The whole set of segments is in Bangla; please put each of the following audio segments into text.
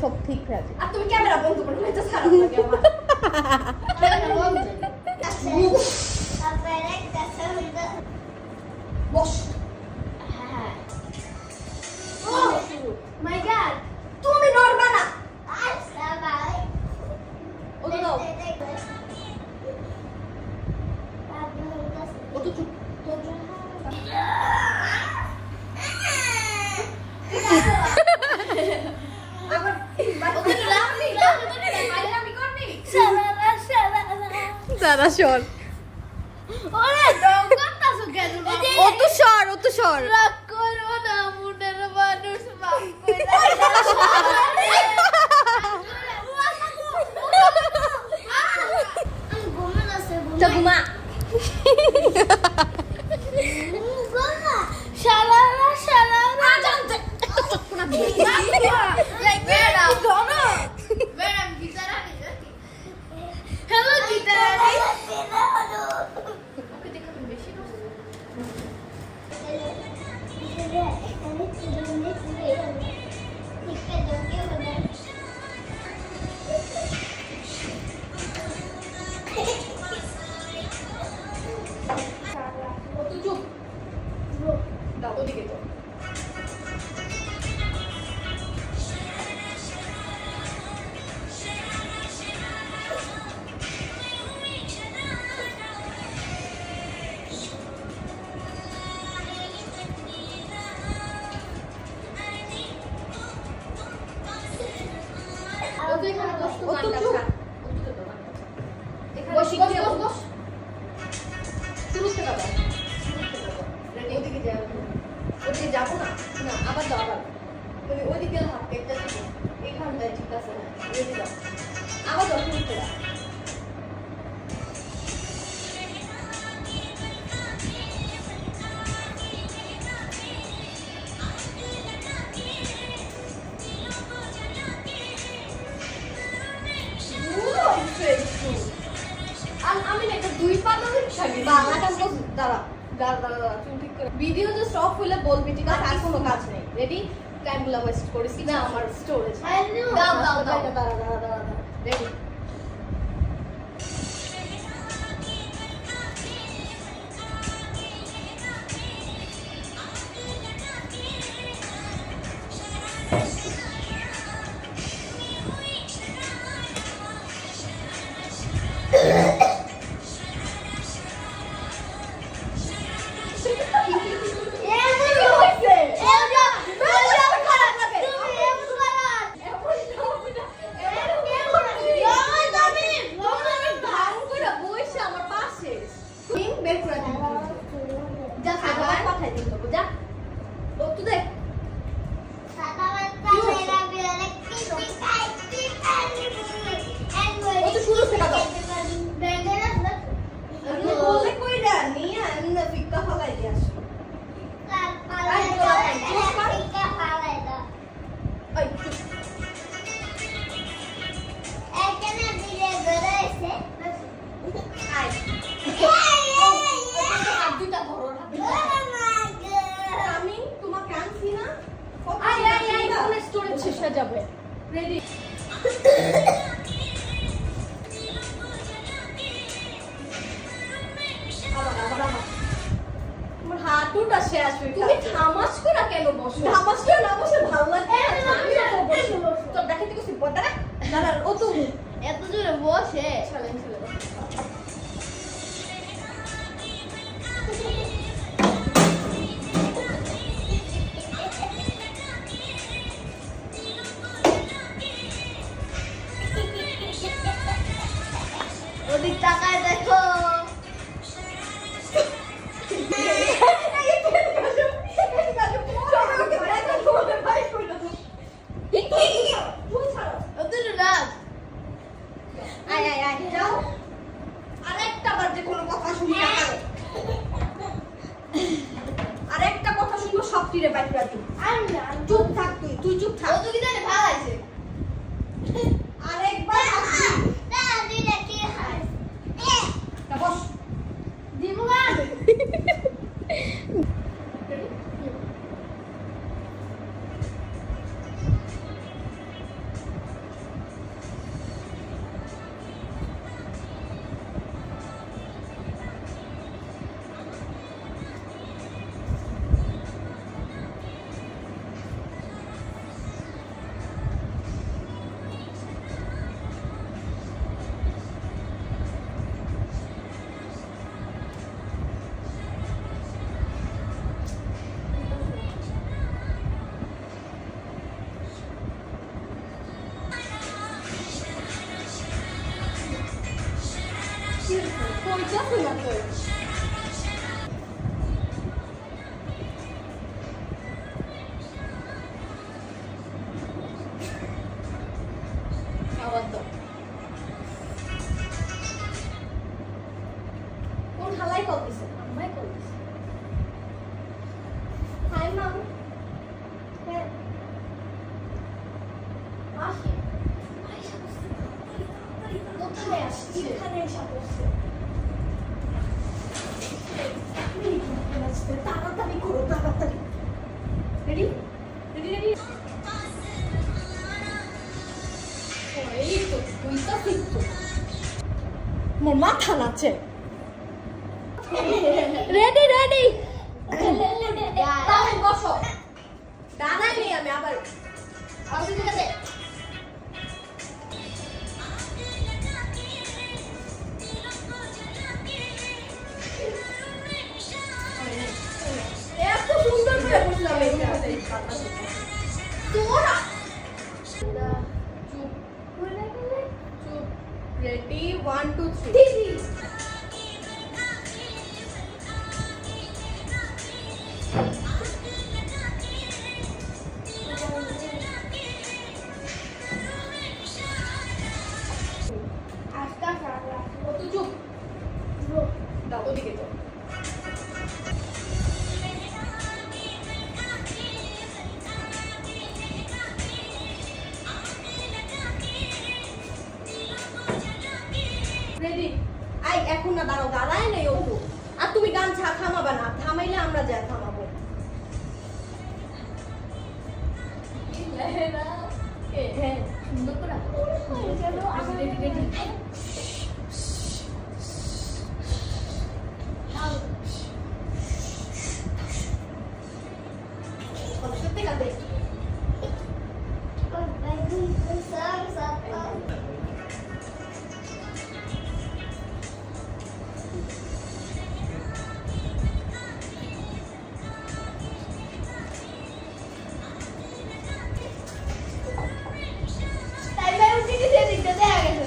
সব ঠিক রাখে আর তুমি ক্যামেরা বন্ধ করে এটা খারাপ লাগে আমার বস হ্যাঁ ও মাই গড তুমি নরবা না আচ্ছা ভাই ও তো দাও ও তো চুপ দাদা সর ওরে দম করতাছো কেন ও তো সর রাগ করো না মুন্ডের মানুষ মাফ করে তো ঘুমা শালালা শালালা জানতে চটকনা লাইক ম্যাডাম ম্যাডাম গিটারানি হ্যালো গিটারানি ওকে দেখো তুমি বেশি ভিডিও তো স্টপ হইলে বলবি ঠিক আছে আর কোনো কাজ নেই রেডি টাইম গুলো ওয়েস্ট করিস না আমার স্টোরেজ দাও দাও দাও দাও রেডি বসা যাবে। রেডি? আমার হাঁটুটা শেষ হয়ে গেছে। তুমি থামাস করে কেন বসো? থামাস করে না বসে ভালো লাগে। তো দেখাইতে কিছু পড়তা না? দাঁড়া ও তো এত জোরে বসে চলেন চলে ওদিক তাকায় দেখো। আরেকটা কথা শুনবো সব তীরে বাইক রাখবি। চুপ থাক তুই চুপ থাক। ও তো কি জানে ভালো আছে। আরেকবার বস দিব গান। কইতাছ না তুই? আবার তো কোন হালাই কল দিছে? আমায় কল দিছে। হাই মাম। হ্যাঁ আসি। কোথায় আসছে? এখানে এসে বসছে। তাড়াতাড়ি করো তাড়াতাড়ি। Ready ready ready. এই তো তুইটা ঠিক তো মোর মাথা নাচে। Ready ready. তাহলে বসো। দাঁড়াই নেই আমি আবার ঠিক আছে। এত সুন্দর করে বসলাম এটা। তোরা চুপ চুপ। রেডি 1 2 3 দিদি। আস্তে আস্তে। ও তো চুপ। দাও ওদিকে তো। রেডি? আই এখন না দাঁড়াও, দাঁড়ায় নেই ও তো। আর তুমি গান থামাবা না, থামাইলে আমরা যা থামাবো। হ্যাঁ সুন্দর করে। Ready ready. সত্যি কাঁদে। তাই ভাই উঠে গেছে দিকটা দেখা গেছে।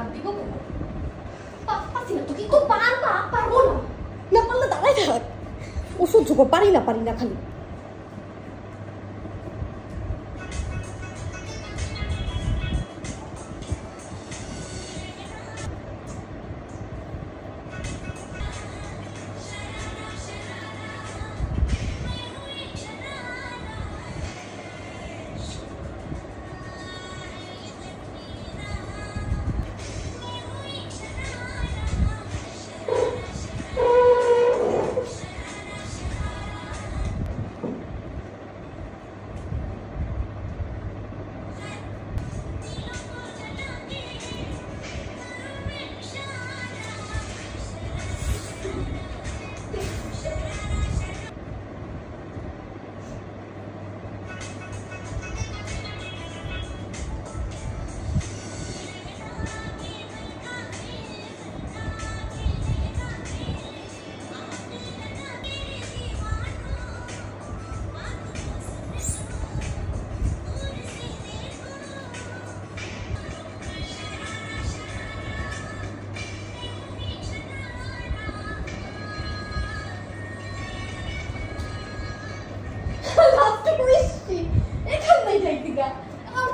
বাদ দিব কেন? পারছি না তো, কি তো পারবা, পারবো না। না পারলে দাঁড়াই থাক, ও সহ্য কর, পারি না খালি।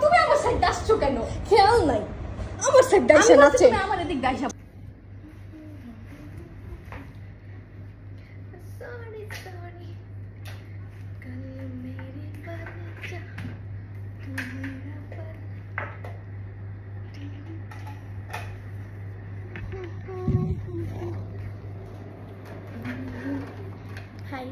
তুমি আমার সাইড আসছো কেন? খেয়াল নাই আমার সাইড ডাইসা নাচে। তুমি আমার এদিক ডাইসা। Hi.